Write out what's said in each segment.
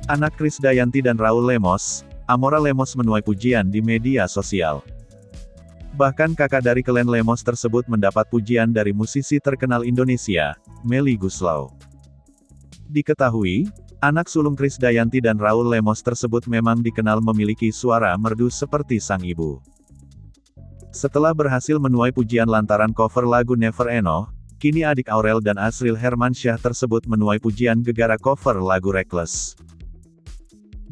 Anak Krisdayanti dan Raul Lemos, Amora Lemos menuai pujian di media sosial. Bahkan kakak dari Glenn Lemos tersebut mendapat pujian dari musisi terkenal Indonesia, Melly Goeslaw. Diketahui, anak sulung Krisdayanti dan Raul Lemos tersebut memang dikenal memiliki suara merdu seperti sang ibu. Setelah berhasil menuai pujian lantaran cover lagu Never Enough, kini adik Aurel dan Asril Hermansyah tersebut menuai pujian gegara cover lagu Reckless.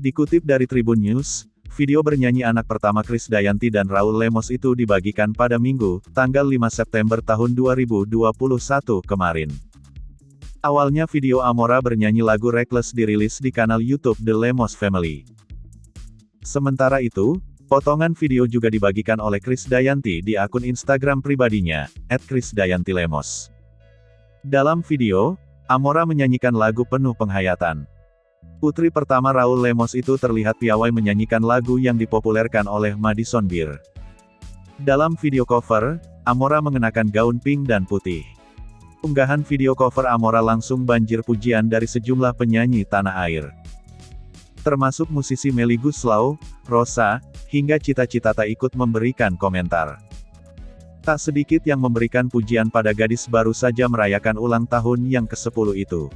Dikutip dari Tribun News, video bernyanyi anak pertama Krisdayanti dan Raul Lemos itu dibagikan pada Minggu, tanggal 5 September tahun 2021 kemarin. Awalnya video Amora bernyanyi lagu Reckless dirilis di kanal YouTube The Lemos Family. Sementara itu, potongan video juga dibagikan oleh Krisdayanti di akun Instagram pribadinya, @krisdayantilemos. Dalam video, Amora menyanyikan lagu penuh penghayatan. Putri pertama Raul Lemos itu terlihat piawai menyanyikan lagu yang dipopulerkan oleh Madison Beer. Dalam video cover, Amora mengenakan gaun pink dan putih. Unggahan video cover Amora langsung banjir pujian dari sejumlah penyanyi tanah air. Termasuk musisi Melly Goeslaw, Rosa, hingga Cita Citata ikut memberikan komentar. Tak sedikit yang memberikan pujian pada gadis baru saja merayakan ulang tahun yang ke-10 itu.